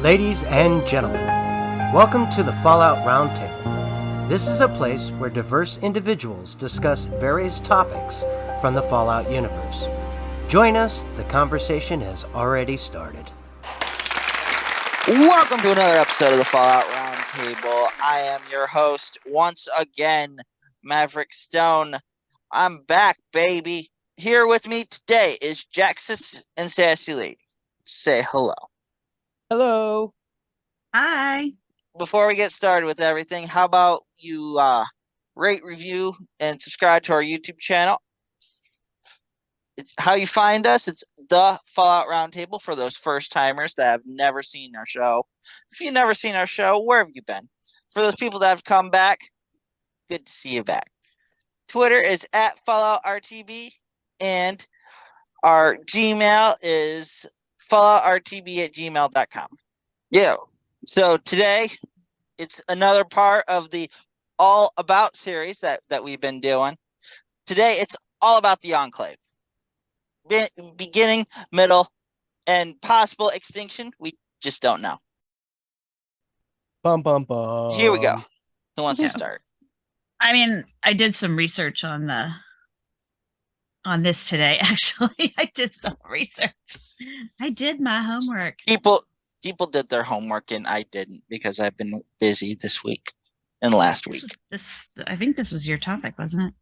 Ladies and gentlemen, welcome to the Fallout Roundtable. This is a place where diverse individuals discuss various topics from the Fallout universe. Join us, the conversation has already started. Welcome to another episode of the Fallout Roundtable. I am your host, once again, Maverick Stone. I'm back, baby. Here with me today is Jaxus and Sassy Lady. Say hello. Hello. Hi. Before we get started with everything, how about you rate, review, and subscribe to our YouTube channel? It's how you find us. It's the Fallout Roundtable for those first timers that have never seen our show. If you've never seen our show, where have you been? For those people that have come back, good to see you back. Twitter is at FalloutRTB, and our Gmail is falloutrtb@gmail.com. Yeah. So today, it's another part of the All About series that we've been doing. Today, it's all about the Enclave. Beginning, middle, and possible extinction. We just don't know. Bum, bum, bum. Here we go. Who wants to start? I mean, I did some research on this today. Actually, I did some research. I did my homework. People did their homework and I didn't because I've been busy this week and last week. I think this was your topic, wasn't it?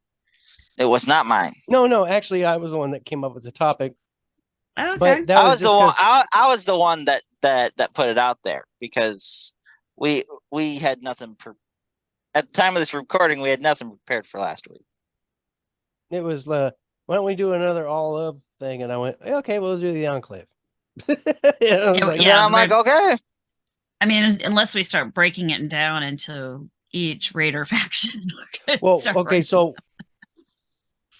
It was not mine. No, actually, I was the one that came up with the topic. Oh, okay. But that I was the one. 'cause- I was the one that put it out there because we had nothing at the time of this recording. We had nothing prepared for last week. It was, why don't we do another all-up thing? And I went, okay, we'll do the Enclave. I'm like, okay. I mean, unless we start breaking it down into each raider faction. Well, okay, so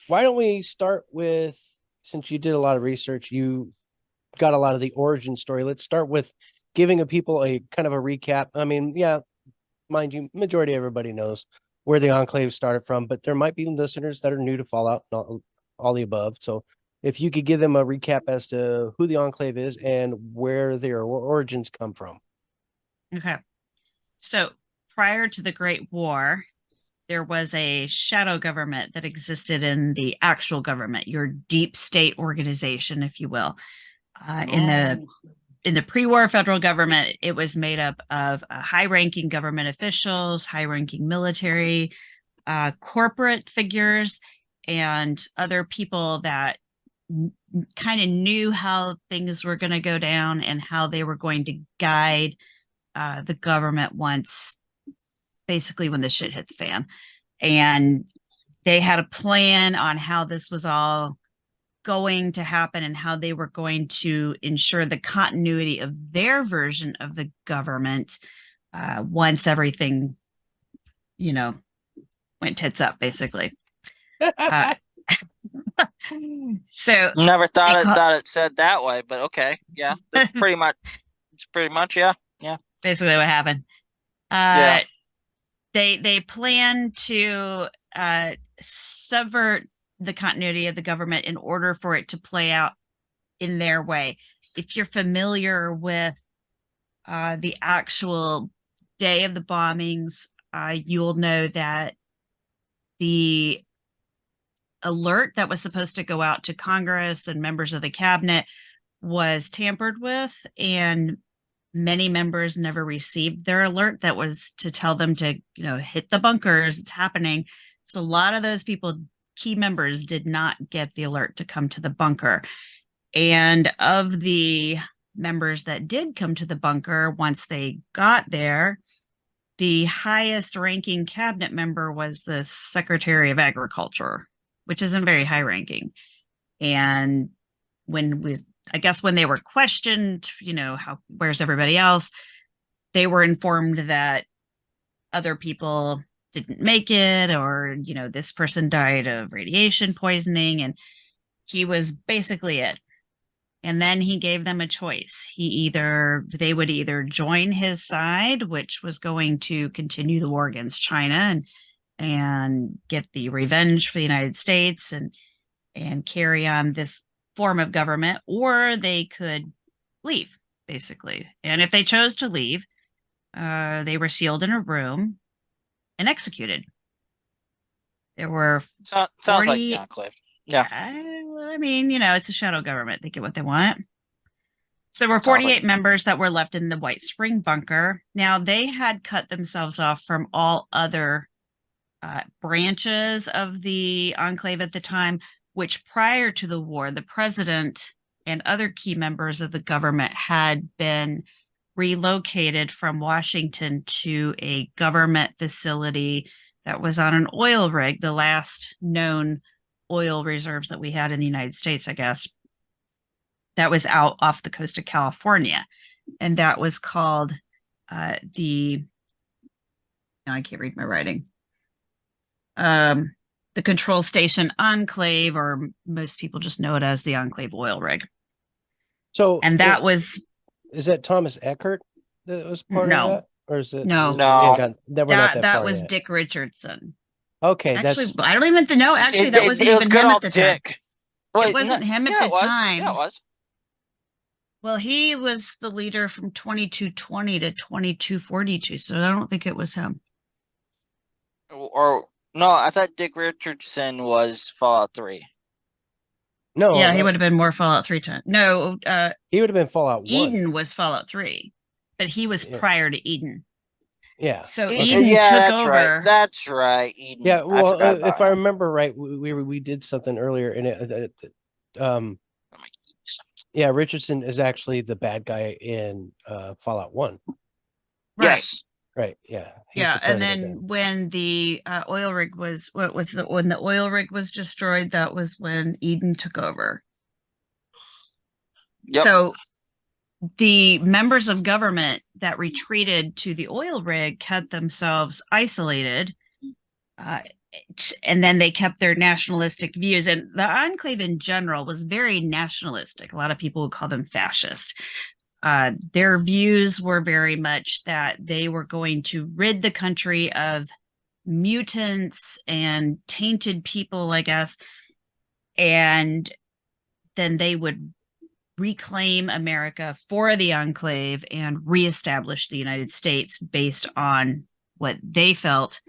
why don't we start with, since you did a lot of research, you got a lot of the origin story. Let's start with giving people a kind of a recap. I mean, yeah, mind you, majority of everybody knows where the Enclave started from, but there might be listeners that are new to Fallout, not all the above. So if you could give them a recap as to who the Enclave is and where their origins come from. Okay. So prior to the Great War, there was a shadow government that existed in the actual government, your deep state organization, if you will. In the pre-war federal government, it was made up of high-ranking government officials, high-ranking military, corporate figures, and other people that kind of knew how things were going to go down and how they were going to guide the government basically when the shit hit the fan. And they had a plan on how this was all going to happen and how they were going to ensure the continuity of their version of the government once everything, went tits up, basically. So never thought it said that way, but okay, yeah, that's pretty much. It's pretty much, yeah. Basically, what happened. Yeah. They plan to subvert the continuity of the government in order for it to play out in their way. If you're familiar with the actual day of the bombings, you'll know that the alert that was supposed to go out to Congress and members of the cabinet was tampered with, and many members never received their alert that was to tell them to, hit the bunkers. It's happening. So a lot of those people, key members, did not get the alert to come to the bunker. And of the members that did come to the bunker, once they got there, the highest ranking cabinet member was the Secretary of Agriculture, which isn't very high ranking. And when they were questioned, where's everybody else? They were informed that other people didn't make it, or, this person died of radiation poisoning, and he was basically it. And then he gave them a choice. They would either join his side, which was going to continue the war against China and get the revenge for the United States and carry on this form of government, or they could leave. basically. And if they chose to leave, they were sealed in a room and executed. There were Sounds like 40 the Enclave. Yeah. I mean, it's a shadow government. They get what they want. So there were Sounds like 48 it. members that were left in the White Spring bunker. Now, they had cut themselves off from all other branches of the Enclave at the time, which prior to the war, the president and other key members of the government had been relocated from Washington to a government facility that was on an oil rig, the last known oil reserves that we had in the United States, I guess. That was out off the coast of California. And that was called I can't read my writing. The Control Station Enclave, or most people just know it as the Enclave oil rig. So, And that was is that Thomas Eckert that was part No. of that, or is it No. No. we're not that far was yet. Dick Richardson. Okay, Actually, I don't even know. Actually, that wasn't it was even good him at old the time. Dick. It wasn't him at the time. Yeah, it was. Well, he was the leader from 2220 to 2242, so I don't think it was him. Or no, I thought Dick Richardson was Fallout 3. No, Yeah, he would have been more Fallout 3 time. No, he would have been Fallout 1. Eden was Fallout 3, but he was prior to Eden. Yeah. So Yeah, Eden took that's over. right. That's right. Eden. Yeah, well, forgot about if I him. remember right, we did something earlier, and yeah, Richardson is actually the bad guy in Fallout 1. Right. Yes. Right. Yeah. He's Yeah, the and president then when the oil rig was when the oil rig was destroyed, that was when Eden took over. Yep. So the members of government that retreated to the oil rig kept themselves isolated, and then they kept their nationalistic views. And the Enclave in general was very nationalistic. A lot of people would call them fascist. Their views were very much that they were going to rid the country of mutants and tainted people, I guess, and then they would reclaim America for the Enclave and reestablish the United States based on what they felt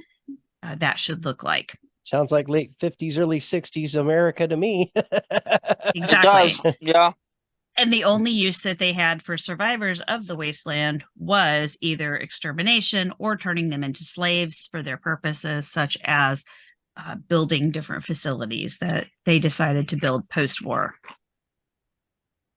that should look like. Sounds like late 50s, early 60s America to me. Exactly. It does. Yeah. And the only use that they had for survivors of the wasteland was either extermination or turning them into slaves for their purposes, such as building different facilities that they decided to build post-war.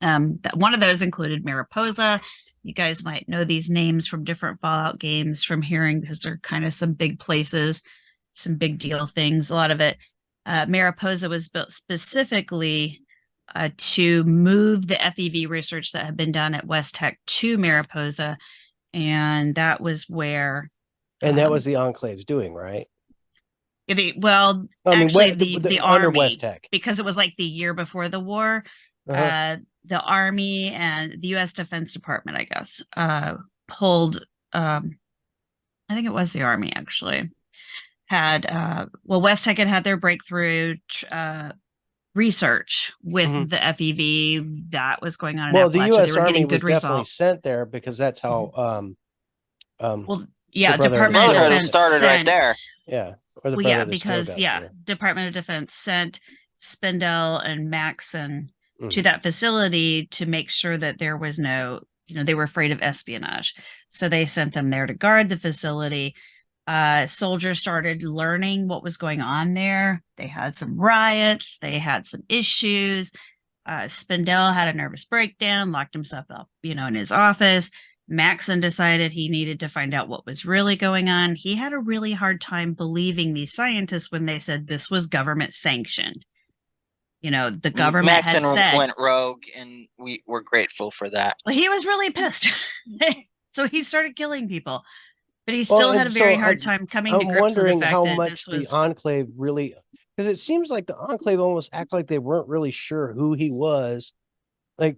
One of those included Mariposa. You guys might know these names from different Fallout games from hearing, because they're kind of some big places, some big deal things. A lot of it. Mariposa was built specifically to move the FEV research that had been done at West Tech to Mariposa. And that was where. And that was the Enclave's doing, right? The under Army, West Tech, because it was like the year before the war. The Army and the U.S. Defense Department, I guess, pulled. I think it was the Army actually had. West Tech had their breakthrough research with the FEV that was going on. Well, in the Appalachia. U.S. They were Army getting was good definitely results. sent there because that's how. Department of Defense started right there. Yeah. Department of Defense sent Spindell and Maxson to that facility to make sure that there was no, they were afraid of espionage. So they sent them there to guard the facility. Soldiers started learning what was going on there. They had some riots. They had some issues. Spindell had a nervous breakdown, locked himself up, in his office. Maxson decided he needed to find out what was really going on. He had a really hard time believing these scientists when they said this was government sanctioned. The government Maxson had said, went rogue, and we were grateful for that. Well, he was really pissed. So he started killing people, but he still had a very hard time coming to grips with the fact how that much this was the Enclave really, because it seems like the Enclave almost act like they weren't really sure who he was. Like,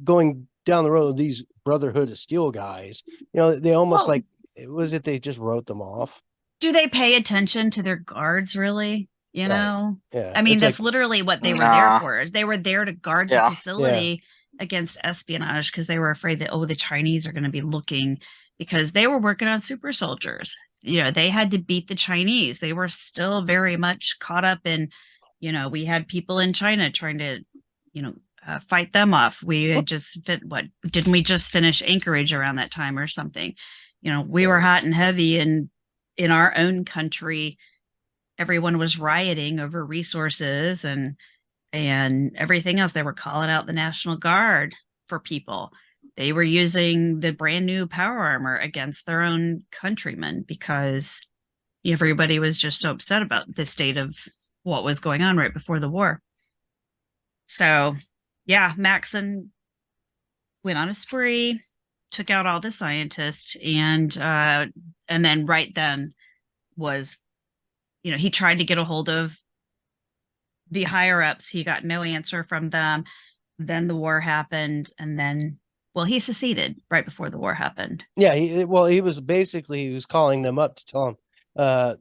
going down the road, these Brotherhood of Steel guys, they almost they just wrote them off. Do they pay attention to their guards, really? Yeah. I mean, that's literally what they were there for, is they were there to guard the facility against espionage because they were afraid that, oh, the Chinese are going to be looking, because they were working on super soldiers. They had to beat the Chinese. They were still very much caught up in, we had people in China trying to, fight them off. We had just didn't we just finish Anchorage around that time or something? We were hot and heavy, and in our own country, everyone was rioting over resources and everything else. They were calling out the National Guard for people. They were using the brand new power armor against their own countrymen because everybody was just so upset about the state of what was going on right before the war. So, yeah, Maxon went on a spree, took out all the scientists, and then right then was, he tried to get a hold of the higher ups. He got no answer from them. Then the war happened, and then, well, he seceded right before the war happened. Yeah, he was calling them up to tell them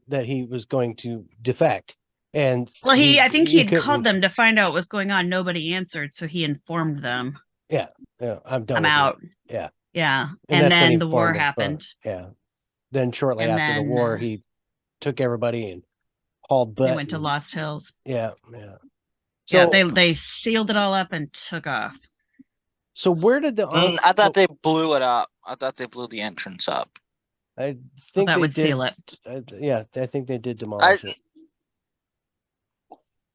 that he was going to defect. And well, I think he had called them to find out what was going on. Nobody answered, so he informed them. Yeah, I'm done. I'm out. Yeah. And then the war happened. Then shortly after the war, he took everybody and hauled butt. They went to Lost Hills. Yeah. So they sealed it all up and took off. So where did I thought they blew it up. I thought they blew the entrance up. I think that would seal it. I think they did demolish it.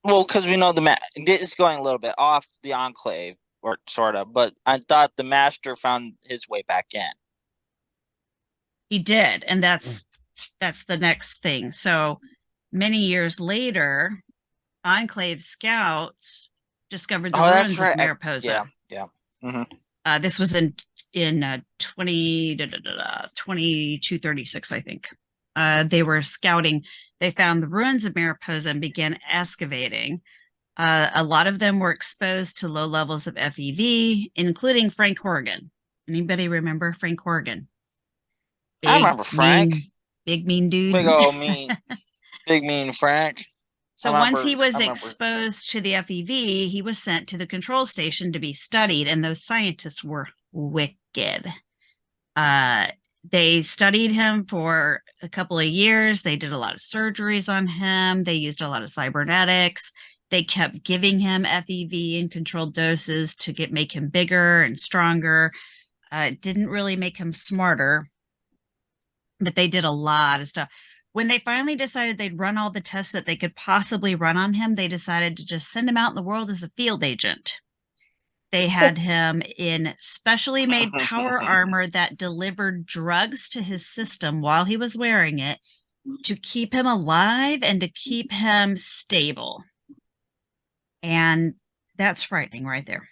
Well, because we know it's going a little bit off the Enclave, or sort of, but I thought the Master found his way back in. He did, and that's the next thing. So many years later, Enclave scouts discovered the ruins of Mariposa. Yeah. Mm-hmm. This was in 2236, I think. They were scouting. They found the ruins of Mariposa and began excavating. A lot of them were exposed to low levels of FEV, including Frank Horgan. Anybody remember Frank Horgan? I remember Frank. Big mean dude. Big old mean. Big mean Frank. So once he was exposed to the FEV, he was sent to the control station to be studied, and those scientists were wicked. They studied him for a couple of years. They did a lot of surgeries on him. They used a lot of cybernetics. They kept giving him FEV in controlled doses to make him bigger and stronger. It didn't really make him smarter, but they did a lot of stuff. When they finally decided they'd run all the tests that they could possibly run on him, they decided to just send him out in the world as a field agent. They had him in specially made power armor that delivered drugs to his system while he was wearing it to keep him alive and to keep him stable. And that's frightening right there.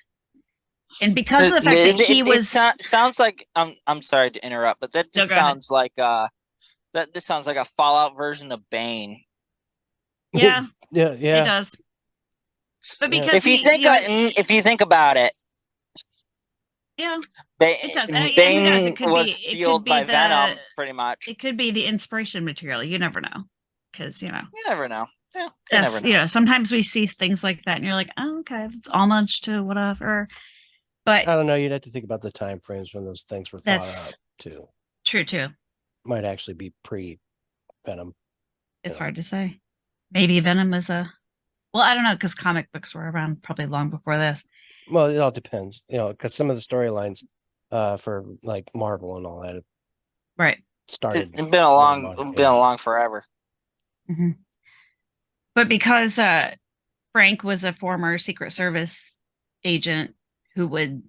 And because of the fact that he was... sounds like... I'm sorry to interrupt, but that just sounds like... This sounds like a Fallout version of Bane. Yeah. Yeah. It does. But because if you think about it, yeah, it does. Bane it was fueled by Venom, pretty much. It could be the inspiration material. You never know, because you never know. Yeah, you never know. Sometimes we see things like that, and you're like, oh, okay, it's homage to whatever. But I don't know. You'd have to think about the time frames when those things were thought out too. True too. Might actually be pre-Venom. It's hard to say. Maybe Venom was well, I don't know, because comic books were around probably long before this. Well, it all depends, because some of the storylines for like Marvel and all that started. It's been along forever. Mm-hmm. But because Frank was a former Secret Service agent who would,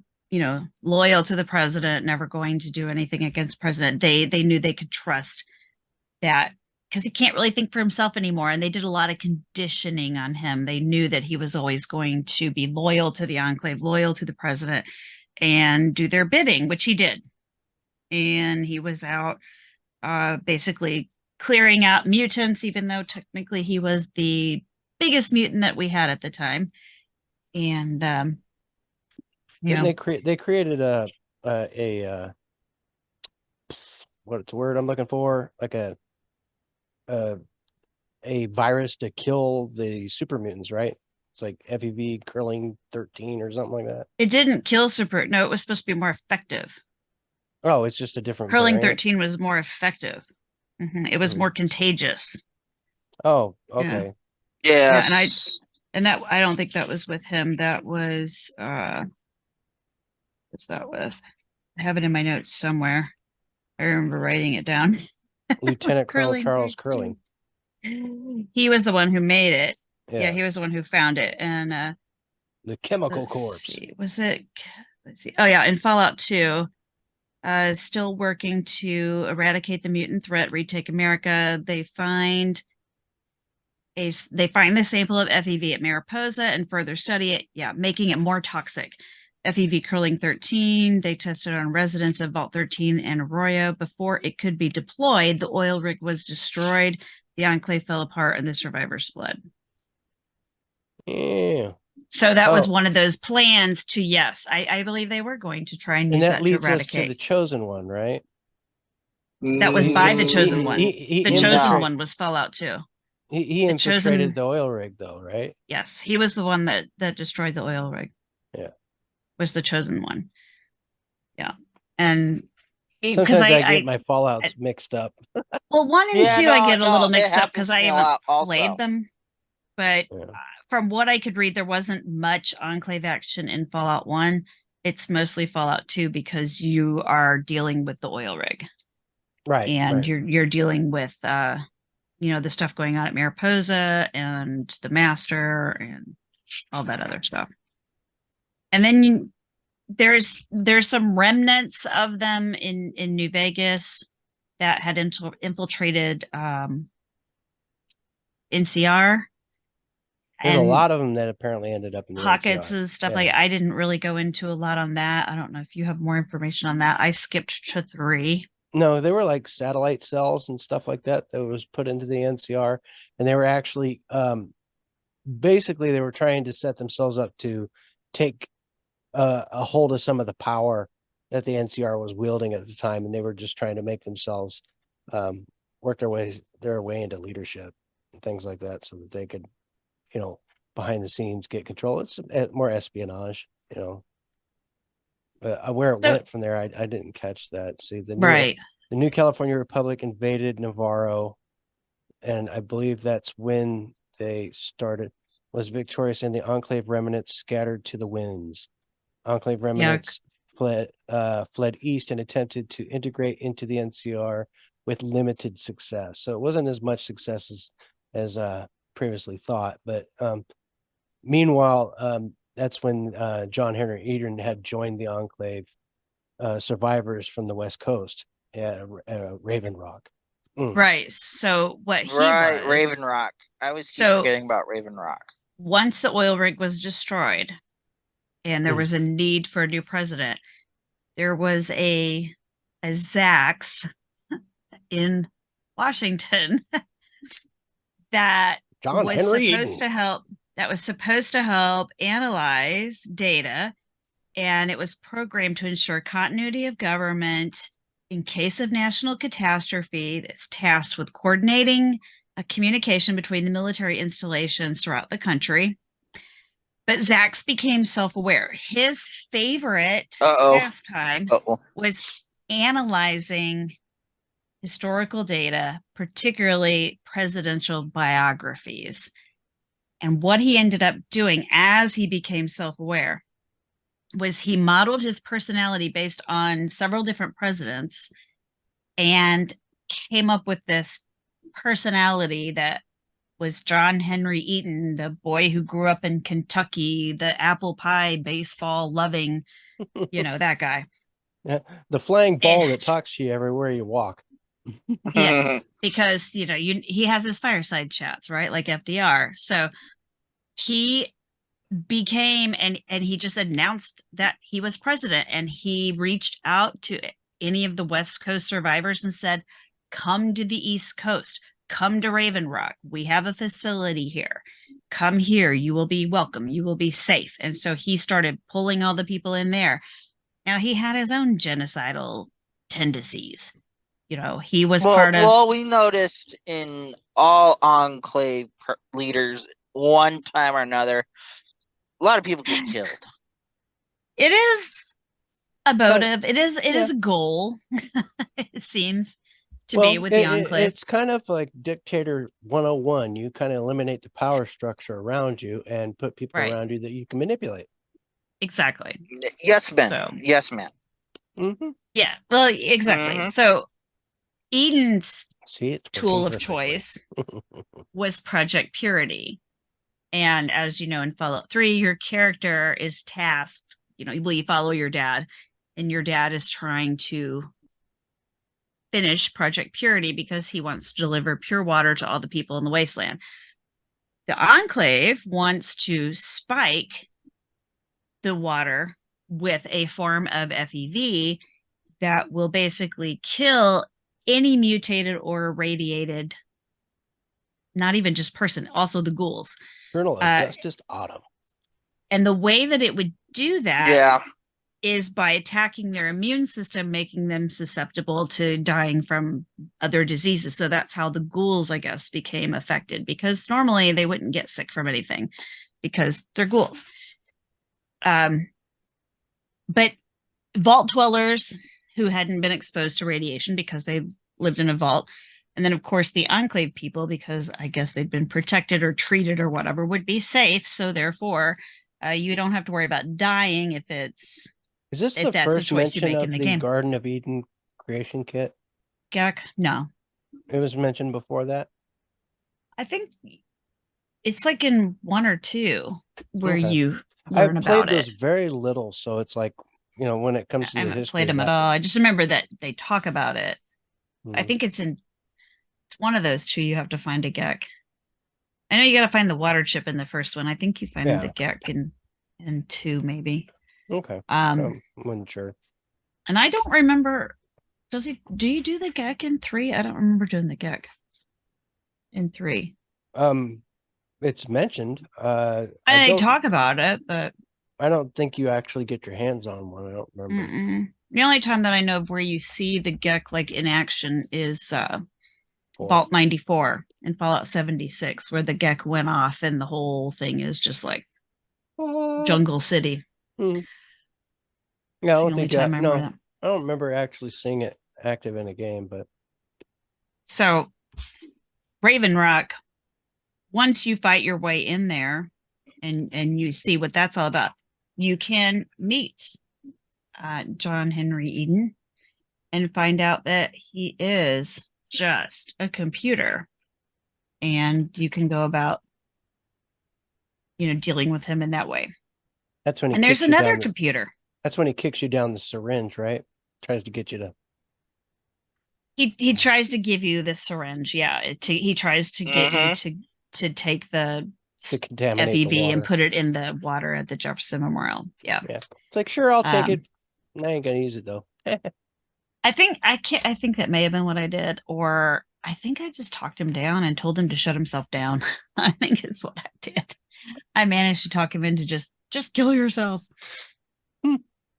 loyal to the president, never going to do anything against president, they knew they could trust that, because he can't really think for himself anymore. And they did a lot of conditioning on him. They knew that he was always going to be loyal to the Enclave, loyal to the president, and do their bidding, which he did. And he was out basically clearing out mutants, even though technically he was the biggest mutant that we had at the time. And they created a what's the word I'm looking for? Like a virus to kill the super mutants, right? It's like FEV curling 13 or something like that. It didn't kill super. No, it was supposed to be more effective. Oh, it's just a different Curling variant. 13 was more effective. It was more contagious. Oh, okay. Yes. I don't think that was with him. That was what's that with? I have it in my notes somewhere. I remember writing it down. Lieutenant Colonel Curling Charles 13. Curling. He was the one who made it. Yeah. Yeah, he was the one who found it. And The Chemical let's Corps. see, was it? Let's see. Oh yeah, in Fallout 2, still working to eradicate the mutant threat, retake America. They find the sample of FEV at Mariposa and further study it. Yeah, making it more toxic. FEV curling 13. They tested on residents of Vault 13 and Arroyo. Before it could be deployed, the oil rig was destroyed. The Enclave fell apart and the survivors fled. Yeah. So that was one of those plans to, yes, I believe they were going to try and use that to leads us eradicate. to the Chosen One, right? That was by the Chosen One. The Chosen One was Fallout 2. He infiltrated the oil rig, though, right? Yes, he was the one that destroyed the oil rig. Yeah, was the Chosen One. Yeah, and sometimes I get my Fallouts mixed up. Well, 1 and 2 I get a little mixed up because I haven't played them. But from what I could read, there wasn't much Enclave action in Fallout 1. It's mostly Fallout 2 because you are dealing with the oil rig, right? And you're dealing with the stuff going on at Mariposa and the Master and all that other stuff. And then there's some remnants of them in New Vegas that had infiltrated NCR. There's a lot of them that apparently ended up in the pockets NCR. And stuff. Like I didn't really go into a lot on that. I don't know if you have more information on that. I skipped to 3. No, they were like satellite cells and stuff like that was put into the NCR, and they were actually basically they were trying to set themselves up to take a hold of some of the power that the NCR was wielding at the time, and they were just trying to make themselves work their way into leadership and things like that, so that they could, behind the scenes get control. It's more espionage, where it went from there, I didn't catch that. See, the New California Republic invaded Navarro, and I believe that's when they was victorious, and the Enclave remnants scattered to the winds. Enclave remnants fled east and attempted to integrate into the NCR with limited success. So it wasn't as much success as previously thought. But meanwhile, that's when John Henry Eden had joined the Enclave survivors from the West Coast at Raven Rock. Right. So what he was Raven Rock. I was forgetting about Raven Rock. Once the oil rig was destroyed and there was a need for a new president, there was a Zax in Washington that was supposed to help analyze data, and it was programmed to ensure continuity of government in case of national catastrophe. That's tasked with coordinating a communication between the military installations throughout the country. But Zax became self-aware. His favorite pastime was analyzing historical data, particularly presidential biographies. And what he ended up doing as he became self-aware was he modeled his personality based on several different presidents and came up with this personality that was John Henry Eaton, the boy who grew up in Kentucky, the apple pie baseball loving, that guy. Yeah, the flying ball that talks to you everywhere you walk. Yeah, because he has his fireside chats, right? Like FDR. So he became and he just announced that he was president, and he reached out to any of the West Coast survivors and said, come to the East Coast, come to Raven Rock, we have a facility here, come here, you will be welcome, you will be safe. And so he started pulling all the people in there. Now he had his own genocidal tendencies. He was part of. Well, we noticed in all Enclave leaders, one time or another. A lot of people get killed. It is a motive. It is a goal. It seems to be with the Enclave. It's kind of like Dictator 101. You kind of eliminate the power structure around you and put people around you that you can manipulate. Exactly. Yes, Ben. So, yes, ma'am. Mm-hmm. Yeah, well, exactly. Mhm. So Eden's it's tool of perfectly. choice was Project Purity. And as you know, in Fallout 3, your character is tasked, you follow your dad, and your dad is trying to finish Project Purity because he wants to deliver pure water to all the people in the wasteland. The Enclave wants to spike the water with a form of FEV that will basically kill any mutated or irradiated, not even just person, also the ghouls. Journal of Justice Autumn. And the way that it would do that Yeah. is by attacking their immune system, making them susceptible to dying from other diseases. So that's how the ghouls, I guess, became affected, because normally they wouldn't get sick from anything because they're ghouls. But vault dwellers who hadn't been exposed to radiation because they lived in a vault, and then of course the Enclave people, because I guess they'd been protected or treated or whatever, would be safe. So therefore, you don't have to worry about dying if it's. Is this the first mention of the game. Garden of Eden creation kit? Gek? No. It was mentioned before that? I think it's like in 1 or 2 where you I've learn about played it. those very little, so it's like, when it comes to I the haven't history. played them at all. I just remember that they talk about it. I think it's one of those 2 you have to find a Gek. I know you got to find the water chip in the first one. I think you find the Gek in 2 maybe. Okay. I'm not sure. And I don't remember. Do you do the Gek in 3? I don't remember doing the Gek in 3. It's mentioned. I talk about it, but I don't think you actually get your hands on one. I don't remember. The only time that I know of where you see the Gek like in action is Vault 94 in Fallout 76, where the Gek went off and the whole thing is just like Jungle City. Yeah, I don't think I don't remember actually seeing it active in a game, but so Raven Rock, once you fight your way in there and you see what that's all about, you can meet John Henry Eden and find out that he is just a computer, and you can go about dealing with him in that way. That's when there's another computer. That's when he kicks you down the syringe, right? Tries to get you to. He tries to give you the syringe, yeah. He tries to get you to take the FEV and put it in the water at the Jefferson Memorial. Yeah. It's like, sure, I'll take it. I ain't gonna use it though. I think that may have been what I did, or I think I just talked him down and told him to shut himself down. I think it's what I did. I managed to talk him into just kill yourself.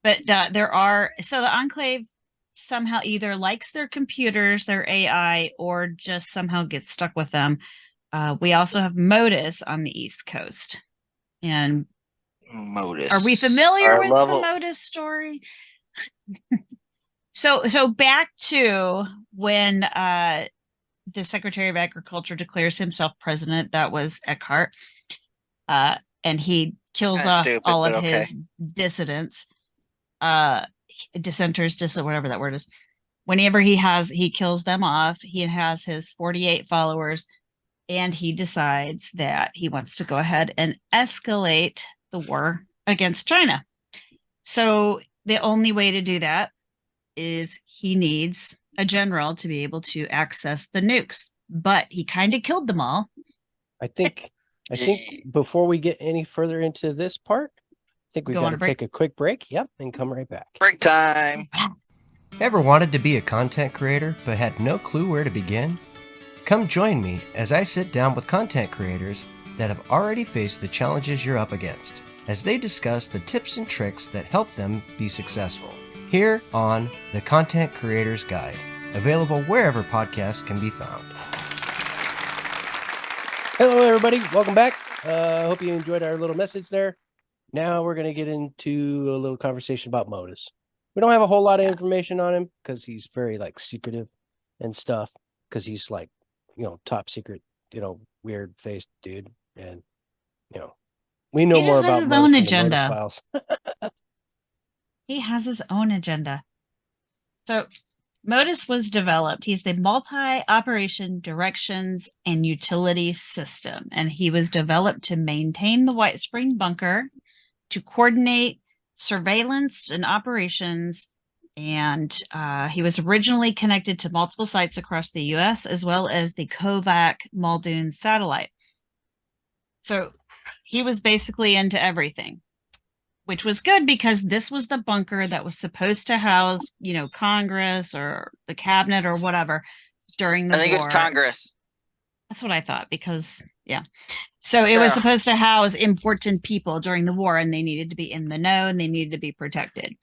But the Enclave somehow either likes their computers, their AI, or just somehow gets stuck with them. We also have Modus on the East Coast. And Modus. Are we familiar with the Modus story? So back to when the Secretary of Agriculture declares himself president, that was Eckhart. And he kills off all of his dissidents, dissenters, whatever that word is. Whenever he kills them off, he has his 48 followers, and he decides that he wants to go ahead and escalate the war against China. So the only way to do that is he needs a general to be able to access the nukes, but he kind of killed them all. I think before we get any further into this part, I think we got to take a quick break. Yep, and come right back. Break time. Ever wanted to be a content creator but had no clue where to begin? Come join me as I sit down with content creators that have already faced the challenges you're up against, as they discuss the tips and tricks that help them be successful. Here on The Content Creator's Guide, available wherever podcasts can be found. Hello, everybody. Welcome back. I hope you enjoyed our little message there. Now we're going to get into a little conversation about Modus. We don't have a whole lot of information on him because he's very like secretive and stuff. Because he's like, top secret, weird faced dude, and we know He more just has about his Modus own from the Modus agenda. files. He has his own agenda. So Modus was developed. He's the multi-operation directions and utility system, and he was developed to maintain the White Spring bunker, to coordinate surveillance and operations. And he was originally connected to multiple sites across the U.S. as well as the Kovac Muldoon satellite. So he was basically into everything, which was good because this was the bunker that was supposed to house, Congress or the cabinet or whatever during the war. I think it was Congress. That's what I thought because, yeah. So it was supposed to house important people during the war, and they needed to be in the know and they needed to be protected.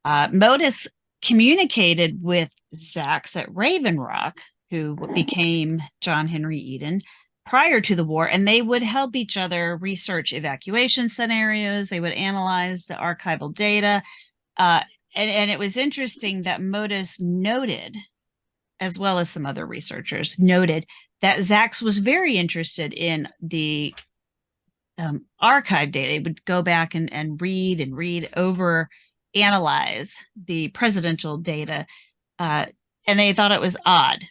Modus communicated with Zax at Raven Rock, who became John Henry Eden, prior to the war, and they would help each other research evacuation scenarios. They would analyze the archival data. And it was interesting that Modus noted, as well as some other researchers, noted that Zax was very interested in the archive data. They would go back and read over, analyze the presidential data. And they thought it was odd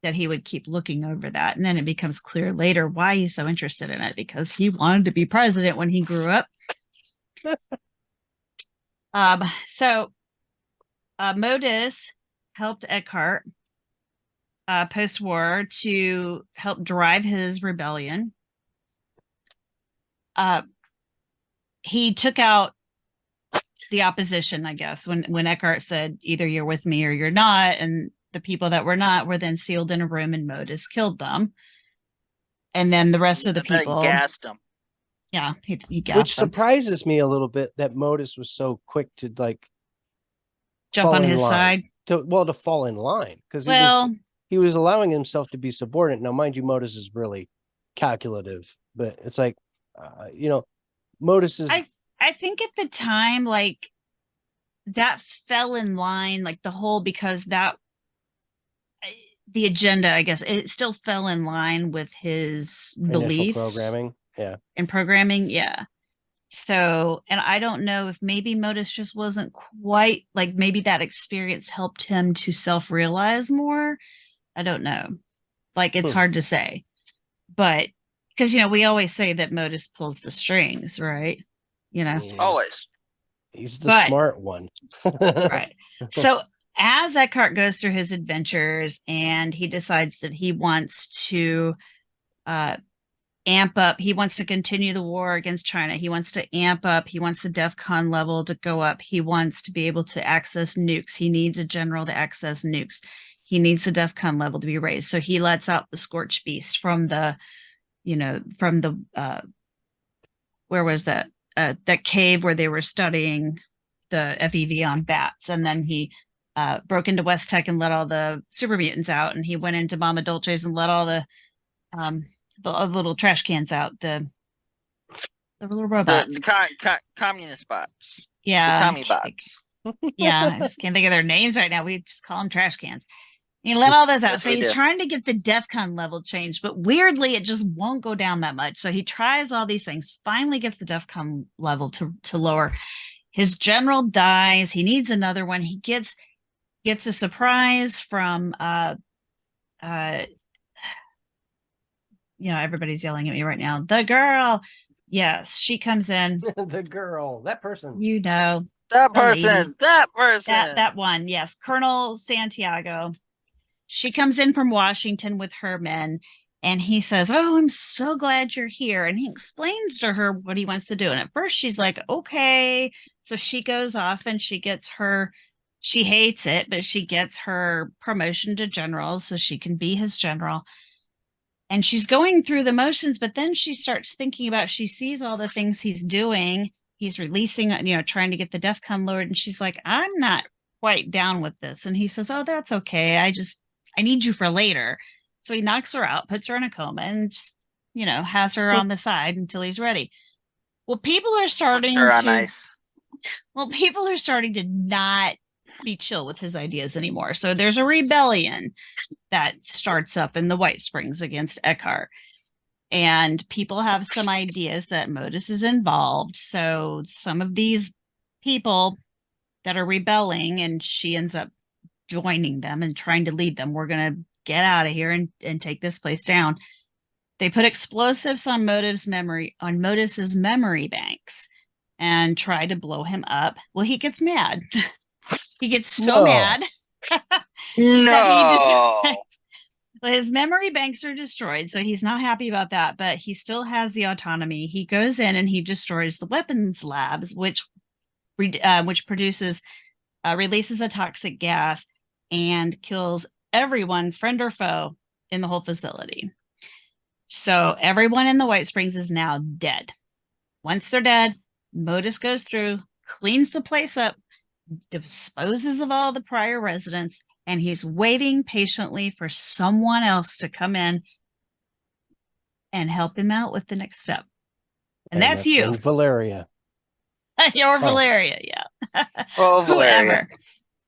that he would keep looking over that. And then it becomes clear later why he's so interested in it, because he wanted to be president when he grew up. So Modus helped Eckhart post-war to help drive his rebellion. He took out the opposition, I guess, when Eckhart said, either you're with me or you're not. And the people that were not were then sealed in a room, and Modus killed them. And then the rest of the people gassed them. Yeah, he gassed Which them. surprises me a little bit that Modus was so quick to Jump on his side. To fall in line, because he was allowing himself to be subordinate. Now, mind you, Modus is really calculative, but it's like, Modus is. I think at the time, like, that fell in line, like the whole, because that the agenda, I guess, it still fell in line with his beliefs. Programming, yeah. And programming, yeah. So, and I don't know if maybe Modus just wasn't quite, like, maybe that experience helped him to self-realize more. I don't know. Like, it's hard to say. But, because, we always say that Modus pulls the strings, right? Yeah. Always. He's the smart one. Right. So, as Eckhart goes through his adventures and he decides that he wants to amp up, he wants to continue the war against China. He wants to amp up. He wants the DEFCON level to go up. He wants to be able to access nukes. He needs a general to access nukes. He needs the DEFCON level to be raised. So he lets out the Scorched Beast from the, where was that? That cave where they were studying the FEV on bats. And then he broke into West Tech and let all the super mutants out. And he went into Mama Dolce's and let all the little trash cans out, the little robots. The communist bots. Yeah. The commie bots. Yeah, I just can't think of their names right now. We just call them trash cans. He let all those out. Yes, so he's trying to get the DEFCON level changed, but weirdly, it just won't go down that much. So he tries all these things, finally gets the DEFCON level to lower. His general dies. He needs another one. He gets a surprise from everybody's yelling at me right now. The girl. Yes, she comes in. The girl, that person. That person. That one. Yes, Colonel Santiago. She comes in from Washington with her men, and he says, "Oh, I'm so glad you're here." And he explains to her what he wants to do. And at first she's like, okay. So she goes off and she hates it, but she gets her promotion to general so she can be his general. And she's going through the motions, but then she starts thinking about, she sees all the things he's doing. He's releasing, trying to get the DEFCON lowered. And she's like, I'm not quite down with this. And he says, oh, that's okay. I need you for later. So he knocks her out, puts her in a coma, and has her on the side until he's ready. Well, people are starting Puts her on to ice. well, people are starting to not be chill with his ideas anymore. So there's a rebellion that starts up in the White Springs against Eckhart. And people have some ideas that Modus is involved. So some of these people that are rebelling, and she ends up joining them and trying to lead them. We're going to get out of here and take this place down. They put explosives on Modus's memory banks and try to blow him up. Well, he gets mad. He gets so mad that he decides. Well, his memory banks are destroyed, so he's not happy about that, but he still has the autonomy. He goes in and he destroys the weapons labs, which releases a toxic gas and kills everyone, friend or foe, in the whole facility. So everyone in the White Springs is now dead. Once they're dead, Modus goes through, cleans the place up, disposes of all the prior residents, and he's waiting patiently for someone else to come in and help him out with the next step. And that's you. Valeria. You're Valeria, yeah. Oh, Valeria.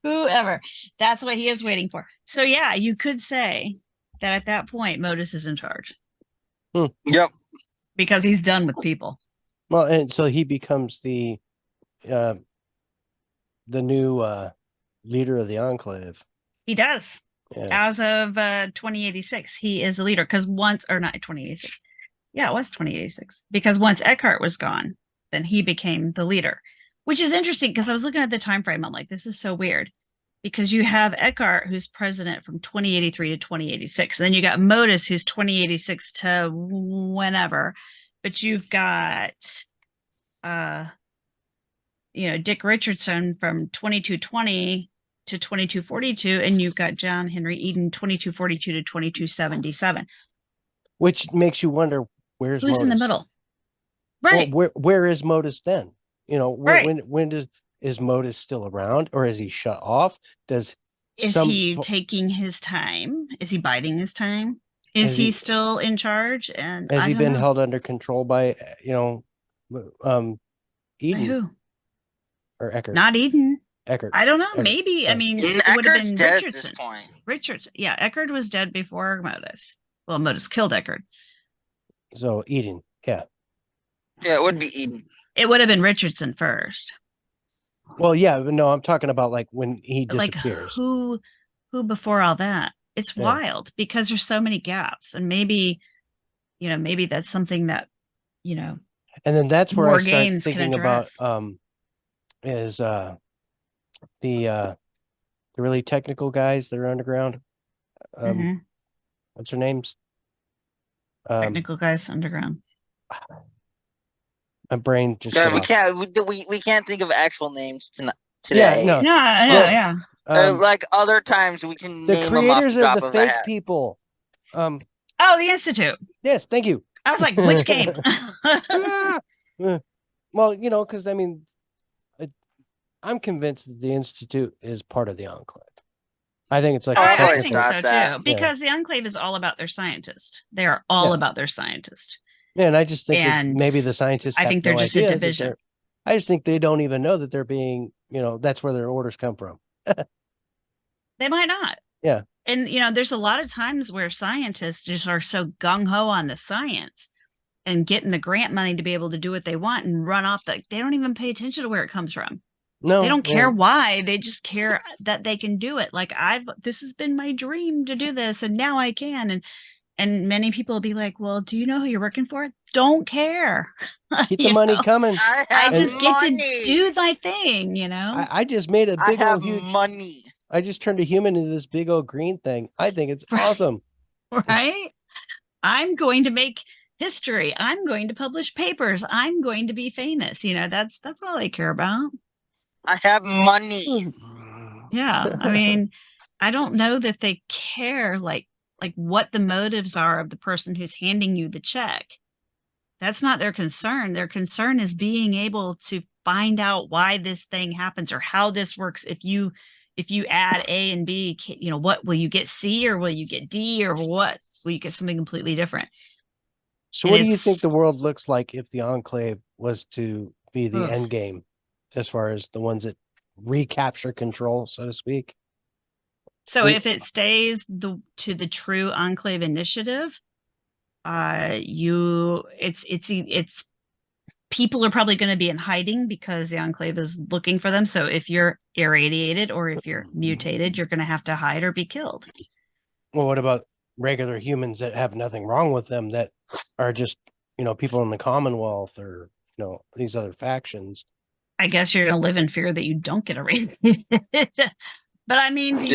Whoever. That's what he is waiting for. So yeah, you could say that at that point, Modus is in charge. Yep. Because he's done with people. Well, and so he becomes the new leader of the Enclave. He does. Yeah. As of 2086, he is the leader. Because not 2086. Yeah, it was 2086. Because once Eckhart was gone, then he became the leader. Which is interesting because I was looking at the time frame. I'm like, this is so weird. Because you have Eckhart, who's president from 2083 to 2086. And then you got Modus, who's 2086 to whenever. But you've got Dick Richardson from 2220 to 2242, and you've got John Henry Eden 2242 to 2277. Which makes you wonder who's Modus? In the middle? Right. Well, where is Modus then? Right. When is Modus still around, or is he shut off? Is he taking his time? Is he biding his time? Is he still in charge? And has he been held under control by Eden? By who? Or Eckhart? Not Eden. Eckhart. I don't know. Eckhart. Maybe. Yeah. I mean, it would have been dead Richardson. At this point. Richardson. Yeah, Eckhart was dead before Modus. Well, Modus killed Eckhart. So Eden. Yeah. Yeah, it would be Eden. It would have been Richardson first. Well, yeah, but no, I'm talking about like when he disappears. Like who before all that? It's wild because there's so many gaps, and maybe that's something that And then that's where I start thinking about is the really technical guys that are underground. What's their names? Technical guys underground. My brain just we can't think of actual names today. Yeah, yeah. Like other times we can the name creators them off of the fake people. The Institute. Yes, thank you. I was like, which game? Well, because I mean, I'm convinced that the Institute is part of the Enclave. I think it's like I think so too, because the Enclave is all about their scientists. They are all about their scientists. Yeah, and I just think that maybe the scientists. I think they're just a division. I just think they don't even know that they're being, that's where their orders come from. They might not. Yeah. And, there's a lot of times where scientists just are so gung-ho on the science and getting the grant money to be able to do what they want and run off they don't even pay attention to where it comes from. No, they don't care why. They just care that they can do it. Like this has been my dream to do this, and now I can. And many people will be like, well, do you know who you're working for? Don't care. Keep the money coming. I just get to do my thing, I just made a big old huge money. I just turned a human into this big old green thing. I think it's awesome. Right? I'm going to make history. I'm going to publish papers. I'm going to be famous. That's all they care about. I have money. Yeah. I mean, I don't know that they care like what the motives are of the person who's handing you the check. That's not their concern. Their concern is being able to find out why this thing happens or how this works. If you add A and B, what will you get? C or will you get D or what? Will you get something completely different? So And what do you think it's- the world looks like if the Enclave was to be the Ugh. end game, as far as the ones that recapture control, so to speak? So We- if it stays to the true Enclave initiative, it's people are probably going to be in hiding because the Enclave is looking for them. So if you're irradiated or if you're mutated, you're going to have to hide or be killed. Well, what about regular humans that have nothing wrong with them, that are just, people in the Commonwealth, or, these other factions? I guess you're going to live in fear that you don't get irradiated. But I mean, do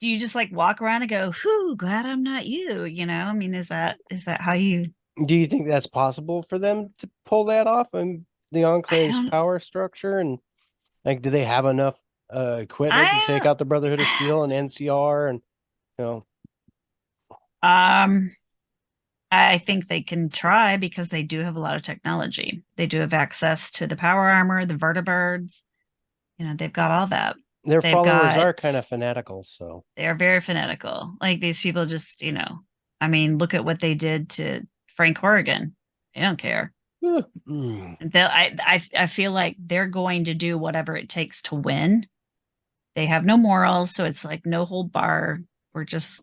you just like walk around and go, "Whoo, glad I'm not you"? I mean, is that how you? Do you think that's possible for them to pull that off, and the Enclave's don't- power structure? And like, do they have enough equipment to take I out the Brotherhood of Steel and NCR? And um, I think they can try because they do have a lot of technology. They do have access to the power armor, the vertibirds. They've got all that. their They've followers are got- kind of fanatical, so They are very fanatical. Like these people just, I mean, look at what they did to Frank Horrigan. They don't care. Mm. I feel like they're going to do whatever it takes to win. They have no morals, so it's like no hold bar. We're just,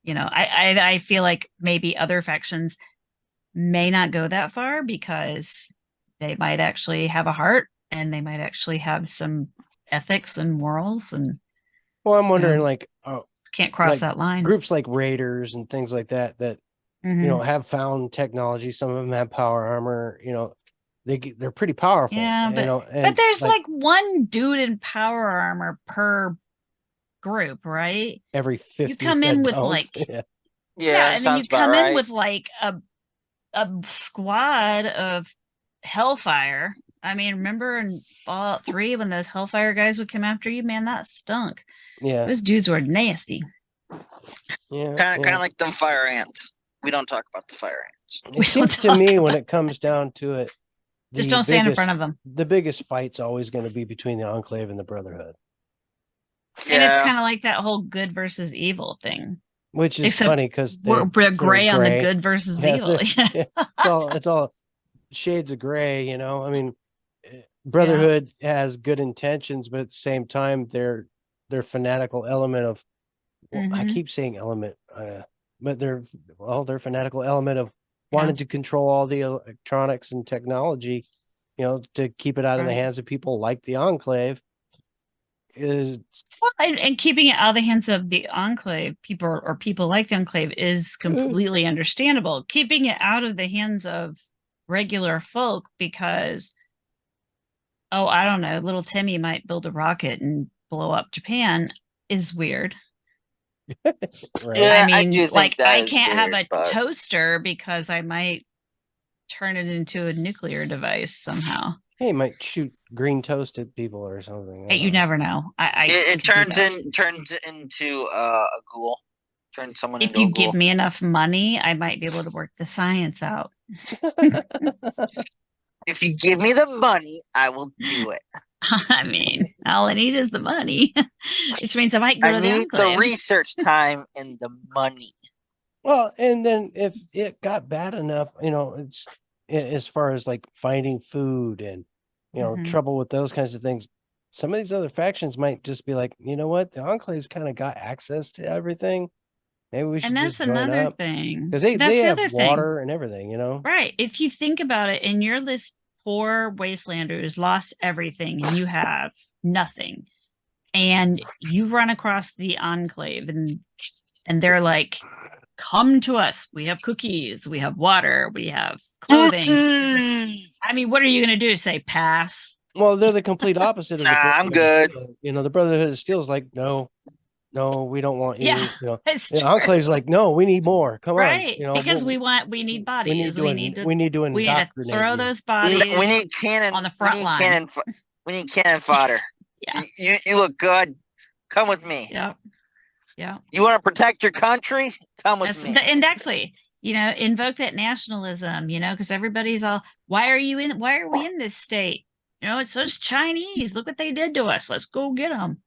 I feel like maybe other factions may not go that far because they might actually have a heart and they might actually have some ethics and morals, and Well, I'm wondering, Yeah. like, can't cross like that line. groups like Raiders and things like that, Mhm. have found technology. Some of them have power armor. They're pretty powerful. Yeah, but and there's like one dude in power armor per group, right? every 50 come in that with, don't. like- Yeah. Yeah, and then you sounds about come in right. with like a squad of Hellfire. I mean, remember in Fallout 3 when those Hellfire guys would come after you? Man, that stunk. Yeah. Those dudes were nasty. Yeah. Kind of like them fire ants. We don't talk about the fire ants. We It seems don't to me, talk when it comes down to it, Just the don't stand in biggest- front of them. The biggest fight's always going to be between the Enclave and the Brotherhood, And it's kind of like that whole good versus evil thing. which is Except funny because We're gray on the good versus Yeah, evil. yeah, it's all shades of gray. I mean, Brotherhood has good intentions, but at the same time, their fanatical element of, well, I Mhm. keep saying element, but their fanatical element of wanting to control all the electronics and technology, to keep it out of the Right. hands of people like the Enclave, is Well, and keeping it out of the hands of the Enclave people or people like the Enclave is completely understandable. Keeping it out of the hands of regular folk because, oh, I don't know, little Timmy might build a rocket and blow up Japan is weird. right. Yeah, I mean, do think like that I is can't have weird, a but- toaster because I might turn it into a nuclear device somehow. Hey, might shoot green toast at people or something. I You don't know. never know. It could see that. turns into a ghoul. Turns someone If into you a ghoul. give me enough money, I might be able to work the science out. If you give me the money, I will do it. I mean, all I need is the money, which means I might go I to the need the Enclave. research time and the money. Well, and then if it got bad enough, it's as far as like finding food and Mhm. trouble with those kinds of things. Some of these other factions might just be like, you know what, the Enclave's kind of got access to everything. Maybe we should And just that's join another up, thing. because That's they the have other thing. water and everything. Right. If you think about it, and you're this poor wastelanders lost everything and you have nothing, and you run across the Enclave and they're like, come to us. We have cookies, we have water, we have clothing. I mean, what are you going to do? Say pass? Well, they're the complete opposite of the Nah, I'm Brotherhood of good. Steel. The Brotherhood of Steel is like, no, we don't want you. Yeah, it's The true. Enclave's like, no, we need more. Come Right. on. Because we need bodies. we need to indoctrinate throw you. those bodies. We need cannon on the front line. We need cannon fodder. Yeah. You look good. Come with me. Yeah. Yeah. You want to protect your country? Come with me. And actually, invoke that nationalism, because everybody's all, why are we in this state? It's those Chinese. Look what they did to us. Let's go get them.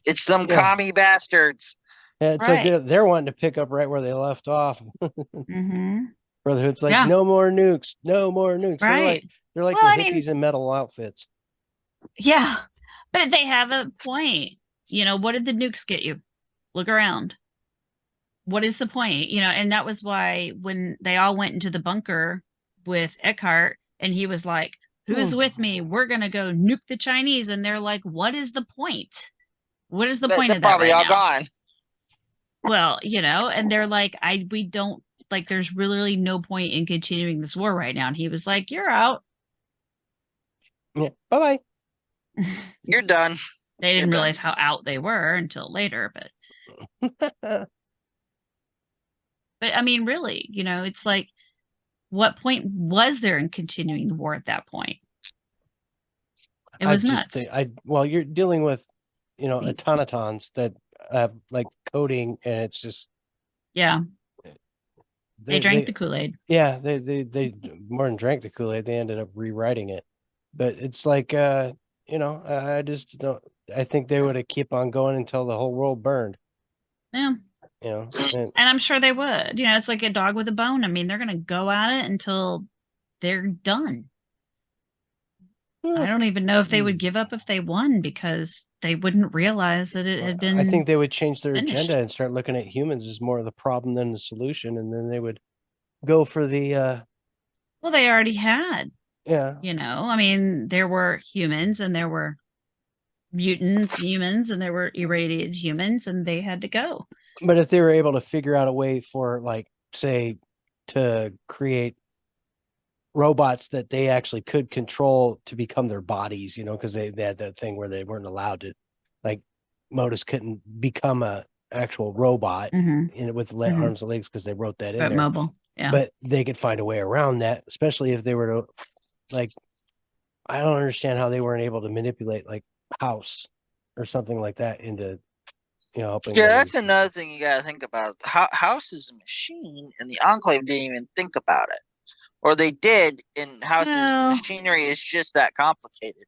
It's them Yeah. commie bastards. Yeah, it's Right. like they're wanting to pick up right where they left off. Mm-hmm. Brotherhood's like, Yeah. no more nukes, no more nukes. Right. They're like Well, I the mean- hippies in metal outfits. Yeah. But they have a point. What did the nukes get you? Look around. What is the point? And that was why when they all went into the bunker with Eckhart and he was like, who's with me? We're going to go nuke the Chinese. And they're like, what is the point? What is the point They're of that probably right all now? gone. Well, and they're like, we don't like, there's really no point in continuing this war right now. And he was like, you're out. Yeah. Bye You're done. They You're didn't done. realize how out they were until later, but bye. I mean, really, it's like, what point was there in continuing the war at that point? It was nuts. Well, you're dealing with, Mm. automatons that have like coding, and it's just Yeah. They drank the Kool-Aid. Yeah, they more than drank the Kool-Aid. They ended up rewriting it, but it's like, I just don't. I think they would have keep on going until the whole world burned. Yeah. And I'm sure they would. It's like a dog with a bone. I mean, they're going to go at it until they're done. I don't even know if they would give up if they won because they wouldn't realize that it had been. I think they would change their finished. agenda and start looking at humans as more of the problem than the solution, and then they would go for the. Well, they already had. Yeah. I mean, there were humans and there were mutants humans and there were irradiated humans, and they had to go. But if they were able to figure out a way for, like, say, to create robots that they actually could control to become their bodies, because they had that thing where they weren't allowed to, like, Modus couldn't become a actual robot with arms and legs because they wrote that in there. Mobile. Yeah. But they could find a way around that, especially if they were to, like, I don't understand how they weren't able to manipulate like House or something like that into, helping. Yeah, that's another thing you gotta think about. House is a machine, and the Enclave didn't even think about it, or they did. And House's machinery is just that complicated.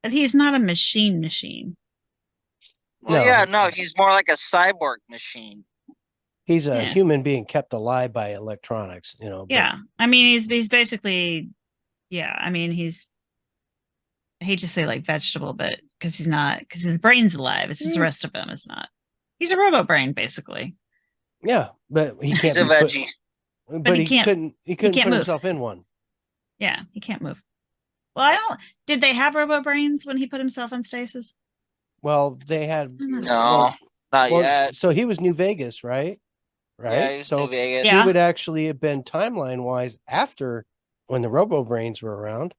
But he's not a machine. Well, no, he's more like a cyborg machine. He's a human being kept alive by electronics, Yeah, I mean, he's basically, I mean, I hate to say like vegetable, but because he's not, because his brain's alive. It's just the rest of him is not. He's a robo brain, basically. Yeah, but he can't. He's a veggie. But he couldn't put himself in one. Yeah, he can't move. Well, Did they have robo brains when he put himself in stasis? Well, they had not yet. So he was New Vegas, right? Right. Yeah, he was New Vegas. He would actually have been timeline wise after when the robo brains were around.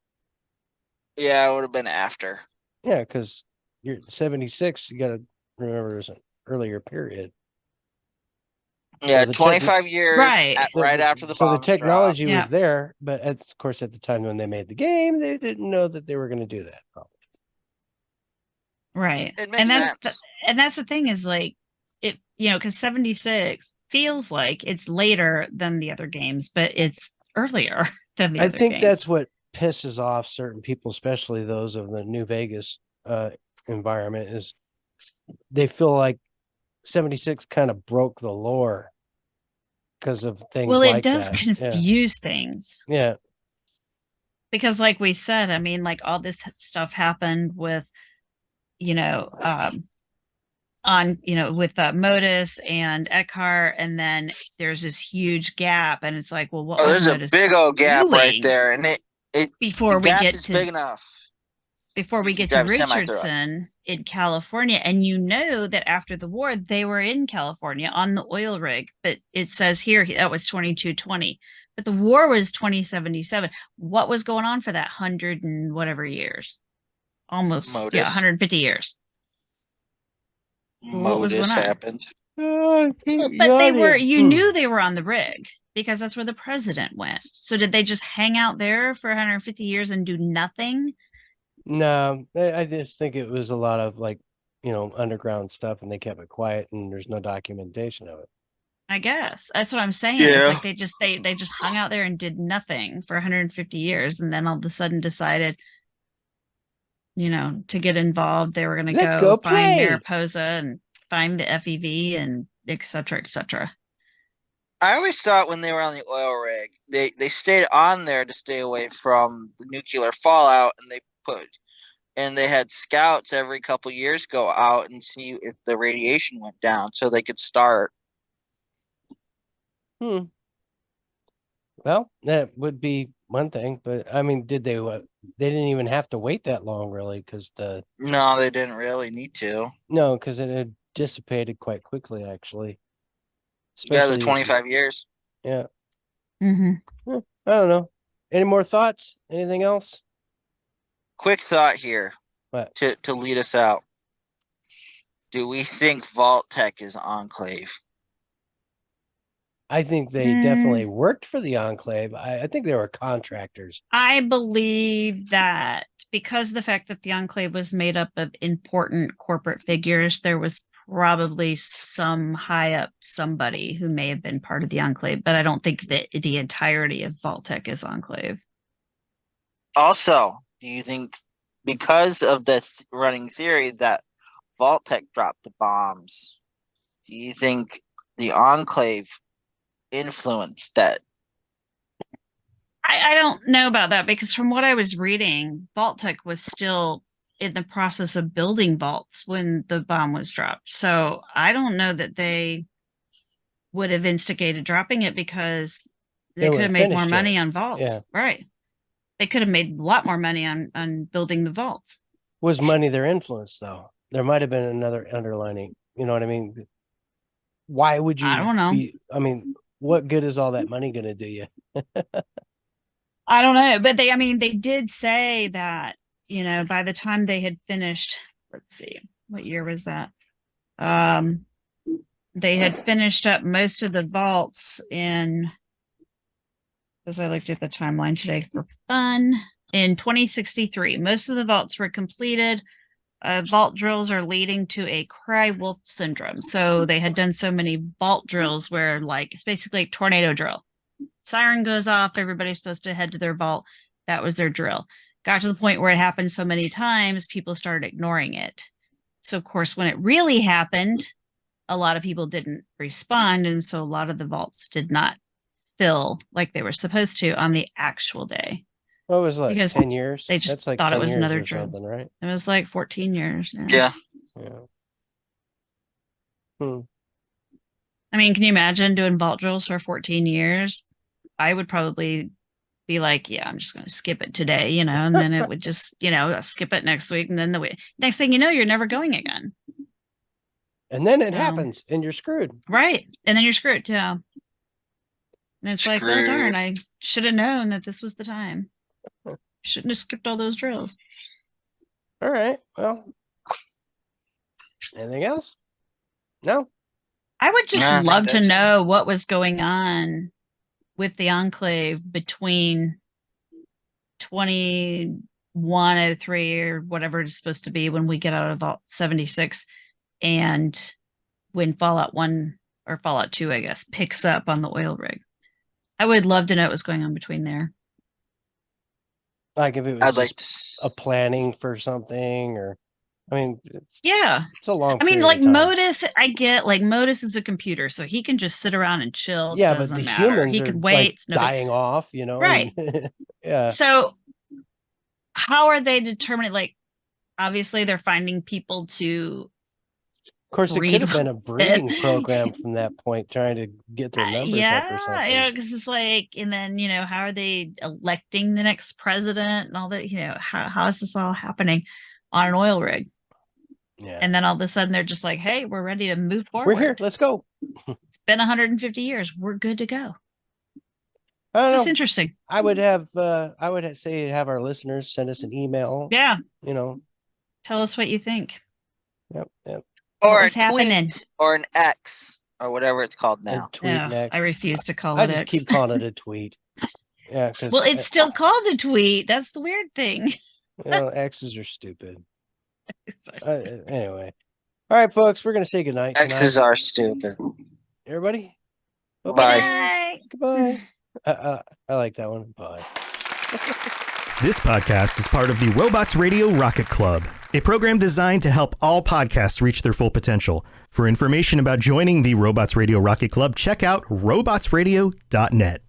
Yeah, it would have been after. Yeah, because you're 76. You got to remember there's an earlier period. Yeah, so 25 years right after the. So the technology was there, but of course, at the time when they made the game, they didn't know that they were going to do that. Probably. Right, it makes sense. And that's the thing is like it, because 76 feels like it's later than the other games, but it's earlier than the other games. I think that's what pisses off certain people, especially those of the New Vegas environment, is they feel like 76 kind of broke the lore because of things like that. Well, it does confuse things. Yeah. Because like we said, I mean, like all this stuff happened with, with Modus and Eckhart, and then there's this huge gap, and it's like, well, what was there's Modus a big old gap right there, and before we get to big enough. Before we get to Richardson in California, and that after the war they were in California on the oil rig, but it says here that was 2220, but the war was 2077. What was going on for that 100 and whatever years? Almost 150 years. Modus happened. But they were, knew they were on the rig because that's where the president went. So did they just hang out there for 150 years and do nothing? No, I just think it was a lot of like, underground stuff, and they kept it quiet, and there's no documentation of it. I guess that's what I'm saying. It's like they just hung out there and did nothing for 150 years, and then all of a sudden decided, to get involved. They were going to go find Mariposa and find the FEV and et cetera, et cetera. I always thought when they were on the oil rig, they stayed on there to stay away from the nuclear fallout, and they had scouts every couple years go out and see if the radiation went down, so they could start. Hmm. Well, that would be one thing, but I mean, did they? They didn't even have to wait that long, really, because No, they didn't really need to. no, because it had dissipated quite quickly, actually. Yeah, the Especially, 25 years. yeah. Mm-hmm. I don't know. Any more thoughts? Anything else? Quick thought here What? to lead us out. Do we think Vault Tech is Enclave? I think they definitely worked for the Enclave. I think they were contractors. I believe that because of the fact that the Enclave was made up of important corporate figures, there was probably some high up somebody who may have been part of the Enclave, but I don't think that the entirety of Vault-Tec is Enclave. Also, do you think because of this running theory that Vault Tech dropped the bombs, do you think the Enclave influenced that? I don't know about that because from what I was reading, Vault-Tec was still in the process of building vaults when the bomb was dropped. So I don't know that they would have instigated dropping it because they could have made more money on vaults. Yeah. Right. They could have made a lot more money on building the vaults. Was money their influence, though? There might have been another underlining. You know what I mean? Why would you I don't know. I mean, what good is all that money going to do you? I don't know, but they did say that, by the time they had finished, let's see, what year was that? They had finished up most of the vaults because I looked at the timeline today for fun, in 2063. Most of the vaults were completed. Vault drills are leading to a cry wolf syndrome. So they had done so many vault drills where it's basically a tornado drill. Siren goes off, everybody's supposed to head to their vault. That was their drill. Got to the point where it happened so many times, people started ignoring it. So, of course, when it really happened, a lot of people didn't respond. And so a lot of the vaults did not fill like they were supposed to on the actual day. What was like Because 10 years? they just That's like thought it 10 was years another or drill. something, right? It was like 14 years. Yeah. Hmm. I mean, can you imagine doing vault drills for 14 years? I would probably be like, yeah, I'm just going to skip it today, and then it would just, skip it next week. And then next thing you know, you're never going again. And then it happens and you're screwed. Right. And then you're screwed. Yeah. And it's like, well, Screwed. darn, I should have known that this was the time. Shouldn't have skipped all those drills. All right. Well, anything else? No. I would just No, I think love to that's it. know what was going on with the Enclave between 2103 or whatever it's supposed to be when we get out of Vault 76 and when Fallout 1 or Fallout 2, I guess, picks up on the oil rig. I would love to know what was going on between there. Like if it was I'd like just to. a planning for something or, I mean, Yeah. it's a long I mean, period like of time. Modus, I get Modus is a computer, so he can just sit around and chill. Yeah, but doesn't the matter. humans He are could wait. like it's no big- dying off, Right. and- yeah. So how are they determining? Obviously they're finding people to Of course, it breed could have been a with. breeding program from that point, trying to get their numbers up or something. Because it's and then how are they electing the next president and all that? How is this all happening on an oil rig? Yeah. And then all of a sudden they're just like, hey, we're ready to move forward. We're here. Let's go. It's been 150 years. We're good to go. I don't It's just know. interesting. I would say have our listeners send us an email. Yeah. Tell us what you think. Yep. Or a was happening? tweet or an X or whatever it's called now. A tweet next. I refuse to call I it just X. keep calling it a tweet. Yeah, because well, it's still called a tweet. That's the weird thing. X's are stupid. Anyway, all right, folks, we're gonna say goodnight. X's are stupid. Everybody. Bye. Goodbye. I like that one. Bye. This podcast is part of the Robots Radio Rocket Club, a program designed to help all podcasts reach their full potential. For information about joining the Robots Radio Rocket Club, check out robotsradio.net.